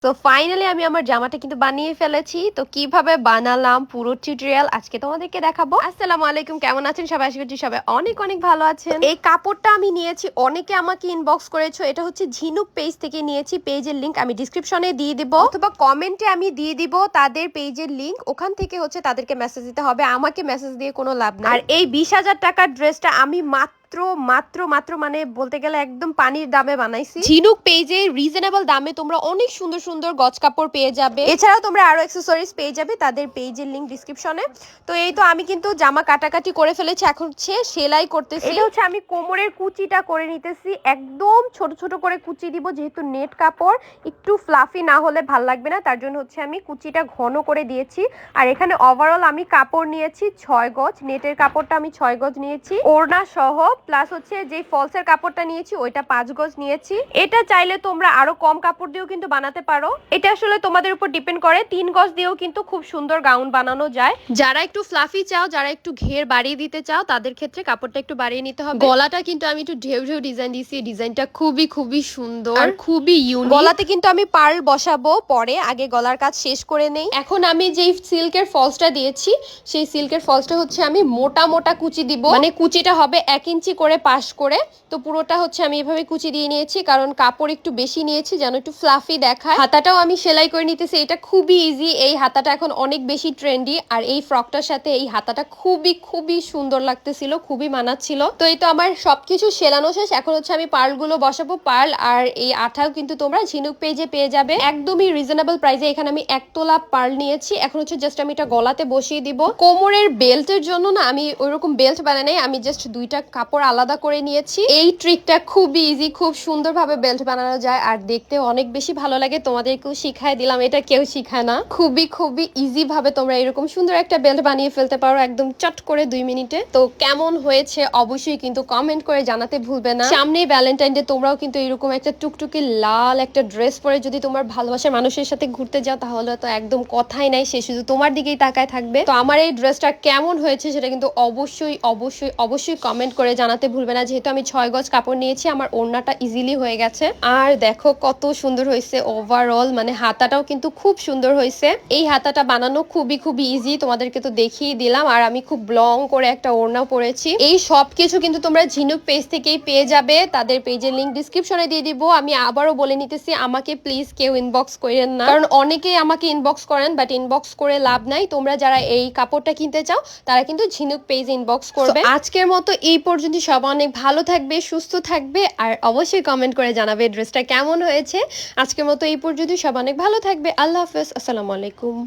তো ফাইনালি আমি আমার জামাটা কিন্তু বানিয়ে ফেলেছি। তো কিভাবে বানালাম পুরো টিউটোরিয়াল আজকে তোমাদেরকে দেখাবো। আসসালামু আলাইকুম, কেমন আছেন সবাই? আশা করছি সবাই অনেক অনেক ভালো আছেন। এই কাপড়টা আমি নিয়েছি, অনেকে আমাকে ইনবক্স করেছো, এটা হচ্ছে ঝিনুক পেজ থেকে নিয়েছি। পেজের লিংক আমি ডিসক্রিপশনে দিয়ে দিব অথবা কমেন্টে আমি দিয়ে দিব তাদের পেজের লিংক। ওখান থেকে হচ্ছে তাদেরকে মেসেজ দিতে হবে, আমাকে মেসেজ দিয়ে কোনো লাভ নাই। আর এই 20,000 টাকার ড্রেসটা আমি মাত্র মাত্র মাত্র মানে বলতে গেলে একদম পানির দামে বানাইছি। ঝিনুক পেজে রিজনেবল দামে তোমরা অনেক সুন্দর সুন্দর গজ কাপড় পেয়ে যাবে। এছাড়াও তোমরা আরো অ্যাকসেসরিজ পেয়ে যাবে তাদের পেজের লিংক ডিসক্রিপশনে। তো এই তো আমি কিন্তু জামা কাটাকাটি করে ফেলেছি, এখন হচ্ছে সেলাই করতেছি। এটা হচ্ছে আমি কোমরের কুচিটা করে নিতেছি, একদম ছোট ছোট করে কুচি দিব, যেহেতু নেট কাপড় একটু ফ্লাফি না হলে ভাল লাগবে না, তার জন্য হচ্ছে আমি কুচিটা ঘন করে দিয়েছি। আর এখানে ওভারঅল আমি কাপড় নিয়েছি 6 গজ, নেটের কাপড়টা আমি 6 গজ নিয়েছি ওড়না সহ, প্লাস হচ্ছে যে ফলসের কাপড়টা নিয়েছি ওইটা 5 গজ নিয়েছি। এটা চাইলে তোমরা আরো কম কাপড় দিয়েও কিন্তু বানাতে পারো, এটা আসলে তোমাদের উপর ডিপেন্ড করে। 3 গজ দিয়েও কিন্তু খুব সুন্দর গাউন বানানো যায়। যারা একটু ফ্লাফি চাও, যারা একটু ঘের বাড়িয়ে দিতে চাও, তাদের ক্ষেত্রে কাপড়টা একটু বাড়িয়ে নিতে হবে। গলাটা কিন্তু আমি একটু ঢেউ ঢেউ ডিজাইন দিয়েছি, ডিজাইনটা খুবই খুবই সুন্দর আর খুবই ইউনিক। গলাতে কিন্তু আমি পার্ল বসাবো পরে, আগে গলার কাজ শেষ করে নেই। এখন আমি যেই সিল্কের ফলসটা দিয়েছি সেই সিল্কের ফলসটা হচ্ছে আমি মোটা মোটা কুচি দিব, মানে কুচিটা হবে 1 ইঞ্চি করে পাশ করে। তো পুরোটা হচ্ছে আমি এভাবে কুচি দিয়ে নিয়েছি, কারণ কাপড় একটু বেশি নিয়েছি যেন একটু ফ্লাফি দেখায়। হাতাটাও আমি সেলাই করে নিতেছি, এটা খুবই ইজি। এই হাতাটা এখন অনেক বেশি ট্রেন্ডি, আর এই ফ্রকটার সাথে এই হাতাটা খুবই খুবই সুন্দর লাগতেছিল, খুবই মানাচ্ছিল। তো এই তো আমার সবকিছু সেলানো শেষ, এখন হচ্ছে আমি পার্লগুলো বসাবো। পার্ল আর এই আঠাও কিন্তু তোমরা ঝিনুক পেজে পেয়ে যাবে একদমই রিজনেবল প্রাইসে। এখানে আমি 1 তোলা পার্ল নিয়েছি, এখন হচ্ছে জাস্ট আমি এটা গলাতে বসিয়ে দিব। কোমরের বেল্টের জন্য না আমি ওইরকম বেল্ট বানাই নাই, আমি জাস্ট 2টা কাপড় আলাদা করে নিয়েছি। এই ট্রিকটা খুবই ইজি, খুব সুন্দরভাবে বেল্ট বানানো যায় আর দেখতে অনেক বেশি ভালো লাগে। তোমাদেরকেও শিখাই দিলাম, এটা কেউ শিখায় না। খুবই খুবই ইজি ভাবে তোমরা এরকম সুন্দর একটা বেল্ট বানিয়ে ফেলতে পারো একদম চট করে 2 মিনিটে। তো কেমন হয়েছে অবশ্যই কিন্তু কমেন্ট করে জানাতে ভুলবে না। সামনেই ভ্যালেন্টাইন ডে, তোমরাও কিন্তু এরকম একটা টুকটুকি লাল একটা ড্রেস পরে যদি তোমার ভালোবাসার মানুষের সাথে ঘুরতে যাও, তাহলে তো একদম কথাই নাই, সে শুধু তোমার দিকেই তাকায় থাকবে। তো আমার এই ড্রেসটা কেমন হয়েছে সেটা কিন্তু অবশ্যই অবশ্যই অবশ্যই কমেন্ট করে জানাতে ভুলবে না। যেহেতু আমি 6 গজ কাপড় নিয়েছি, আমার ওড়নাটা ইজিলি হয়ে গেছে। আর দেখো কত সুন্দর হয়েছে ওভারঅল, মানে হাতাটাও কিন্তু খুব সুন্দর হয়েছে। এই হাতাটা বানানো খুবই খুবই ইজি, তোমাদেরকে তো দেখিয়ে দিলাম। আর আমি খুব লং করে একটা ওড়নাও পরেছি। এই সব কিছু কিন্তু তোমরা ঝিনুক পেজ থেকেই পেয়ে যাবে, তাদের পেজের লিংক ডিসক্রিপশনে দিয়ে দিব। আমি আবারও বলে নিতেছি, আমাকে প্লিজ কেউ ইনবক্স করেন না, কারণ অনেকেই আমাকে ইনবক্স করেন, বাট ইনবক্স করে লাভ নাই। তোমরা যারা এই কাপড়টা কিনতে চাও তারা কিন্তু ঝিনুক পেজ ইনবক্স করবে। আজকের মতো এই পর্যন্ত, সবাই অনেক ভালো থাকবে, সুস্থ থাকবে, আর অবশ্যই কমেন্ট করে জানাবে ড্রেসটা কেমন হয়েছে। আজকের মতো এই পর্যন্ত, সবাই অনেক ভালো থাকবে। আল্লাহ হাফেজ, আসসালামু আলাইকুম।